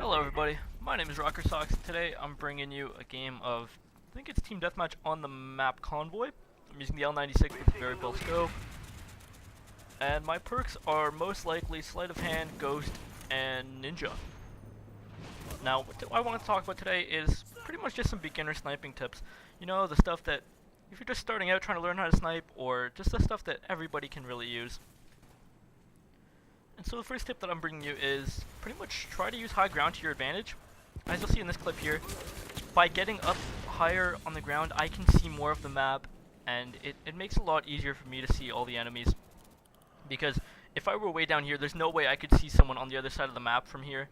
Hello everybody, my name is Rocker Socks. Today I'm bringing you a game of, I think it's Team Deathmatch on the map Convoy. I'm using the L96 with the variable scope. And my perks are most likely Sleight of Hand, Ghost, and Ninja. Now, what I want to talk about today is pretty much just some beginner sniping tips. You know, the stuff that, if you're just starting out trying to learn how to snipe, or just the stuff that everybody can really use. And so the first tip that I'm bringing you is pretty much try to use high ground to your advantage. As you'll see in this clip here, by getting up higher on the ground, I can see more of the map, and it makes it a lot easier for me to see all the enemies. Because if I were way down here, there's no way I could see someone on the other side of the map from here.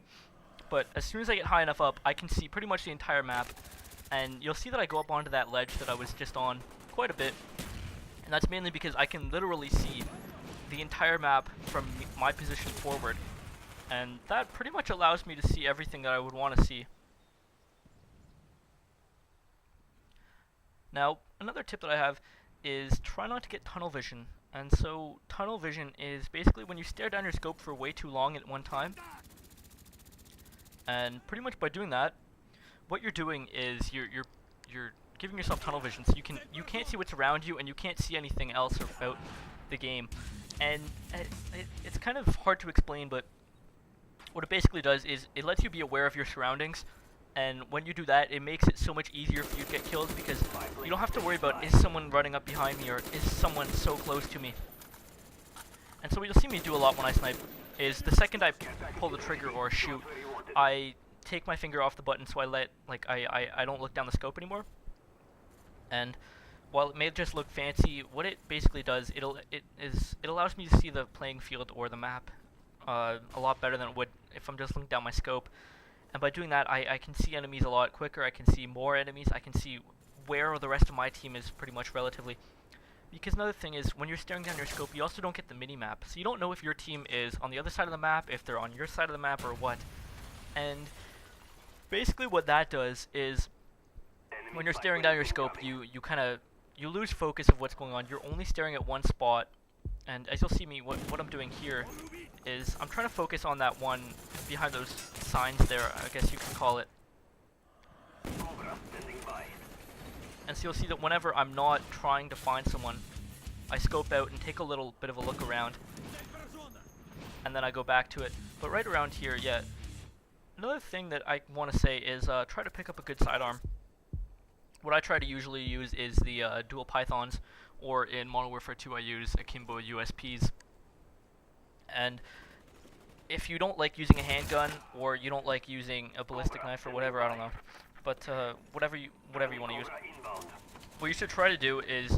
But as soon as I get high enough up, I can see pretty much the entire map. And you'll see that I go up onto that ledge that I was just on quite a bit. And that's mainly because I can literally see the entire map from my position forward, and that pretty much allows me to see everything that I would want to see. Now, another tip that I have is try not to get tunnel vision. And so tunnel vision is basically when you stare down your scope for way too long at one time. And pretty much by doing that, what you're doing is you're giving yourself tunnel vision, so you can't see what's around you and you can't see anything else about the game. And it's kind of hard to explain, but what it basically does is it lets you be aware of your surroundings, and when you do that, it makes it so much easier for you to get killed, because you don't have to worry about, is someone running up behind me, or is someone so close to me. And so what you'll see me do a lot when I snipe is the second I pull the trigger or shoot, I take my finger off the button, so I don't look down the scope anymore. And while it may just look fancy, what it basically does, it allows me to see the playing field or the map a lot better than it would if I'm just looking down my scope. And by doing that, I can see enemies a lot quicker, I can see more enemies, I can see where the rest of my team is pretty much relatively. Because another thing is, when you're staring down your scope, you also don't get the mini-map. So you don't know if your team is on the other side of the map, if they're on your side of the map, or what. And basically what that does is, when you're staring down your scope, you lose focus of what's going on. You're only staring at one spot, and as you'll see me, what I'm doing here is I'm trying to focus on that one behind those signs there, I guess you can call it. And so you'll see that whenever I'm not trying to find someone, I scope out and take a little bit of a look around, and then I go back to it. But right around here, yeah, another thing that I want to say is try to pick up a good sidearm. What I try to usually use is the dual pythons, or in Modern Warfare 2 I use akimbo USPs. And if you don't like using a handgun, or you don't like using a ballistic knife or whatever, I don't know, but whatever you want to use, what you should try to do is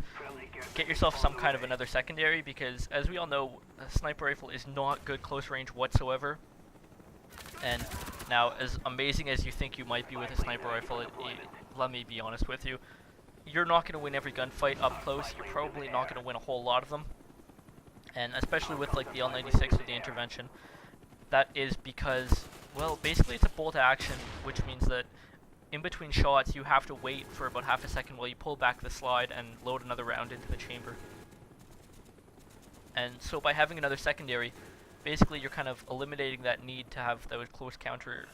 get yourself some kind of another secondary, because as we all know, a sniper rifle is not good close range whatsoever. And now, as amazing as you think you might be with a sniper rifle, let me be honest with you, you're not going to win every gunfight up close. You're probably not going to win a whole lot of them. And especially with like the L96 or the intervention, that is because, well, basically it's a bolt action, which means that in between shots you have to wait for about half a second while you pull back the slide and load another round into the chamber. And so by having another secondary, basically you're kind of eliminating that need to have those close quarters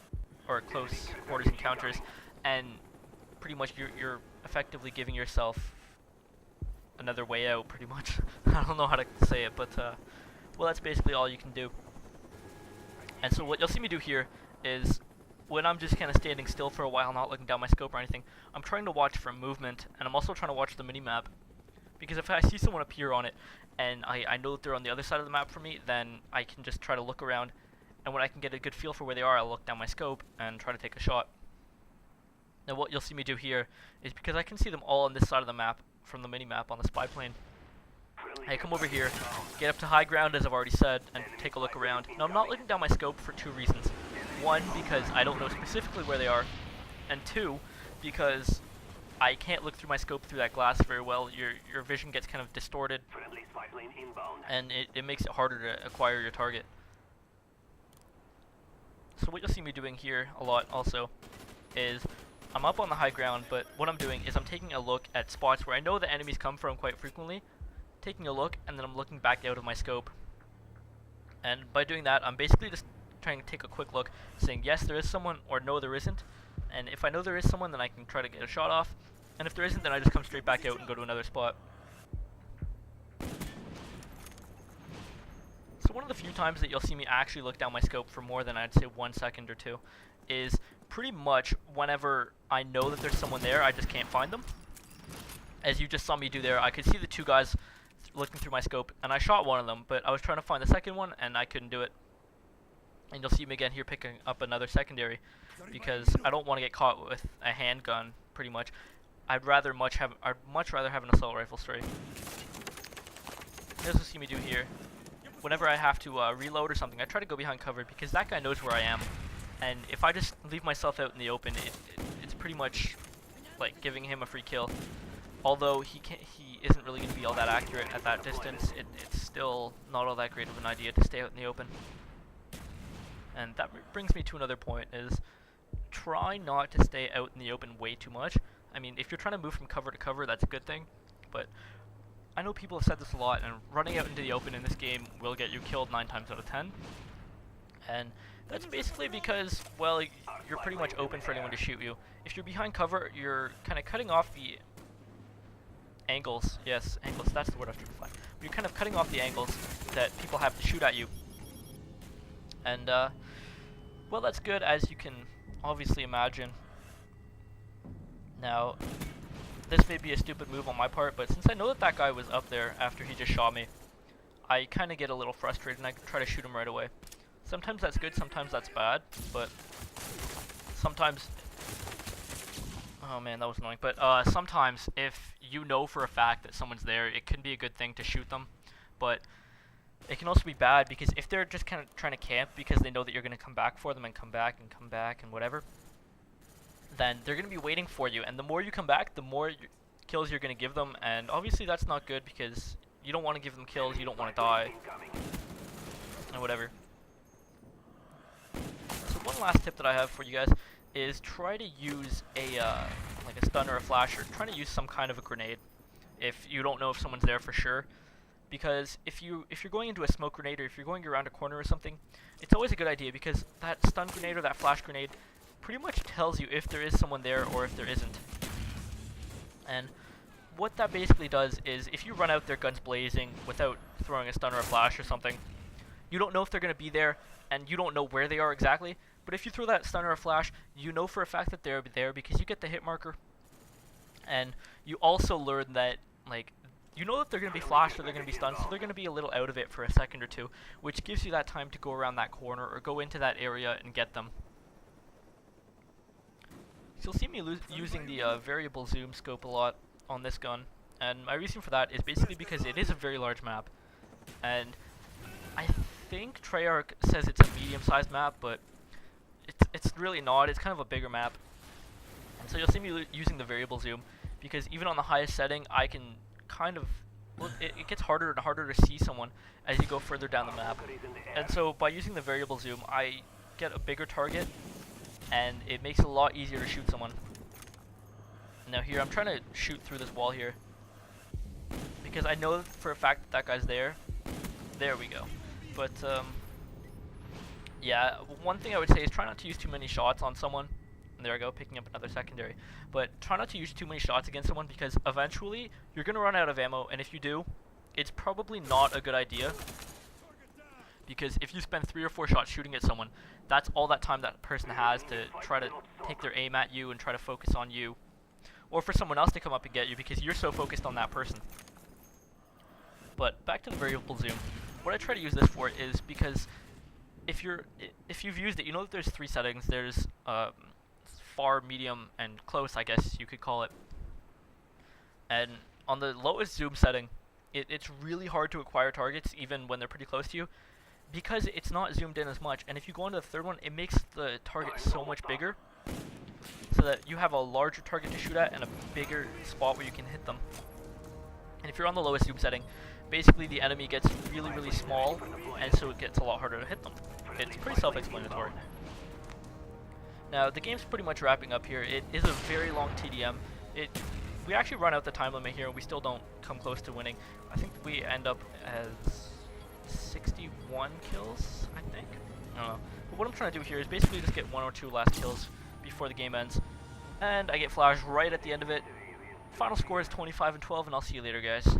encounters, and pretty much you're effectively giving yourself another way out, pretty much. I don't know how to say it, but well, that's basically all you can do. And so what you'll see me do here is, when I'm just kind of standing still for a while, not looking down my scope or anything, I'm trying to watch for movement, and I'm also trying to watch the mini-map. Because if I see someone appear on it, and I know that they're on the other side of the map from me, then I can just try to look around, and when I can get a good feel for where they are, I'll look down my scope and try to take a shot. Now what you'll see me do here is, because I can see them all on this side of the map from the mini-map on the spy plane, I come over here, get up to high ground as I've already said, and take a look around. Now I'm not looking down my scope for two reasons. One, because I don't know specifically where they are, and two, because I can't look through my scope through that glass very well. Your vision gets kind of distorted, and it makes it harder to acquire your target. So what you'll see me doing here a lot also is, I'm up on the high ground, but what I'm doing is I'm taking a look at spots where I know the enemies come from quite frequently, taking a look, and then I'm looking back out of my scope. And by doing that, I'm basically just trying to take a quick look, saying yes there is someone or no there isn't. And if I know there is someone, then I can try to get a shot off. And if there isn't, then I just come straight back out and go to another spot. So one of the few times that you'll see me actually look down my scope for more than I'd say 1 second or two is pretty much whenever I know that there's someone there, I just can't find them. As you just saw me do there, I could see the two guys looking through my scope, and I shot one of them, but I was trying to find the second one, and I couldn't do it. And you'll see me again here picking up another secondary, because I don't want to get caught with a handgun, pretty much. I'd much rather have an assault rifle straight. Here's what you see me do here. Whenever I have to reload or something, I try to go behind cover, because that guy knows where I am. And if I just leave myself out in the open, it's pretty much like giving him a free kill. Although he isn't really going to be all that accurate at that distance, it's still not all that great of an idea to stay out in the open. And that brings me to another point, is try not to stay out in the open way too much. I mean, if you're trying to move from cover to cover, that's a good thing, but I know people have said this a lot, and running out into the open in this game will get you killed 9 times out of 10. And that's basically because, well, you're pretty much open for anyone to shoot you. If you're behind cover, you're kind of cutting off the angles. Yes, angles, that's the word I was trying to find. You're kind of cutting off the angles that people have to shoot at you. And, well, that's good, as you can obviously imagine. Now, this may be a stupid move on my part, but since I know that that guy was up there after he just shot me, I kind of get a little frustrated and I try to shoot him right away. Sometimes that's good, sometimes that's bad, but sometimes... Oh man, that was annoying. But sometimes if you know for a fact that someone's there, it can be a good thing to shoot them. But it can also be bad, because if they're just kind of trying to camp because they know that you're going to come back for them and come back and whatever, then they're going to be waiting for you. And the more you come back, the more kills you're going to give them. And obviously that's not good, because you don't want to give them kills, you don't want to die, and whatever. So one last tip that I have for you guys is try to use a like a stun or a flash, or try to use some kind of a grenade if you don't know if someone's there for sure. Because if you're going into a smoke grenade, or if you're going around a corner or something, it's always a good idea, because that stun grenade or that flash grenade pretty much tells you if there is someone there or if there isn't. And what that basically does is, if you run out there guns blazing without throwing a stun or a flash or something, you don't know if they're going to be there, and you don't know where they are exactly. But if you throw that stun or a flash, you know for a fact that they're there, because you get the hit marker. And you also learn that, like, you know that they're going to be flashed or they're going to be stunned, so they're going to be a little out of it for a second or two, which gives you that time to go around that corner or go into that area and get them. So you'll see me using the variable zoom scope a lot on this gun, and my reason for that is basically because it is a very large map, and I think Treyarch says it's a medium-sized map, but it's really not. It's kind of a bigger map, and so you'll see me using the variable zoom, because even on the highest setting, I can kind of, well, it gets harder and harder to see someone as you go further down the map. And so by using the variable zoom, I get a bigger target, and it makes it a lot easier to shoot someone. Now here, I'm trying to shoot through this wall here, because I know for a fact that that guy's there. There we go. But yeah, one thing I would say is try not to use too many shots on someone. And there I go, picking up another secondary. But try not to use too many shots against someone, because eventually you're going to run out of ammo, and if you do, it's probably not a good idea. Because if you spend 3 or 4 shots shooting at someone, that's all that time that person has to try to take their aim at you and try to focus on you. Or for someone else to come up and get you, because you're so focused on that person. But back to the variable zoom. What I try to use this for is because if you've used it, you know that there's 3 settings. There's far, medium, and close, I guess you could call it. And on the lowest zoom setting, it's really hard to acquire targets even when they're pretty close to you, because it's not zoomed in as much. And if you go into the third one, it makes the target so much bigger, so that you have a larger target to shoot at and a bigger spot where you can hit them. And if you're on the lowest zoom setting, basically the enemy gets really, really small, and so it gets a lot harder to hit them. It's pretty self-explanatory. Now, the game's pretty much wrapping up here. It is a very long TDM. We actually run out the time limit here, and we still don't come close to winning. I think we end up as 61 kills, I think. I don't know. But what I'm trying to do here is basically just get 1 or 2 last kills before the game ends. And I get flashed right at the end of it. Final score is 25-12, and I'll see you later, guys.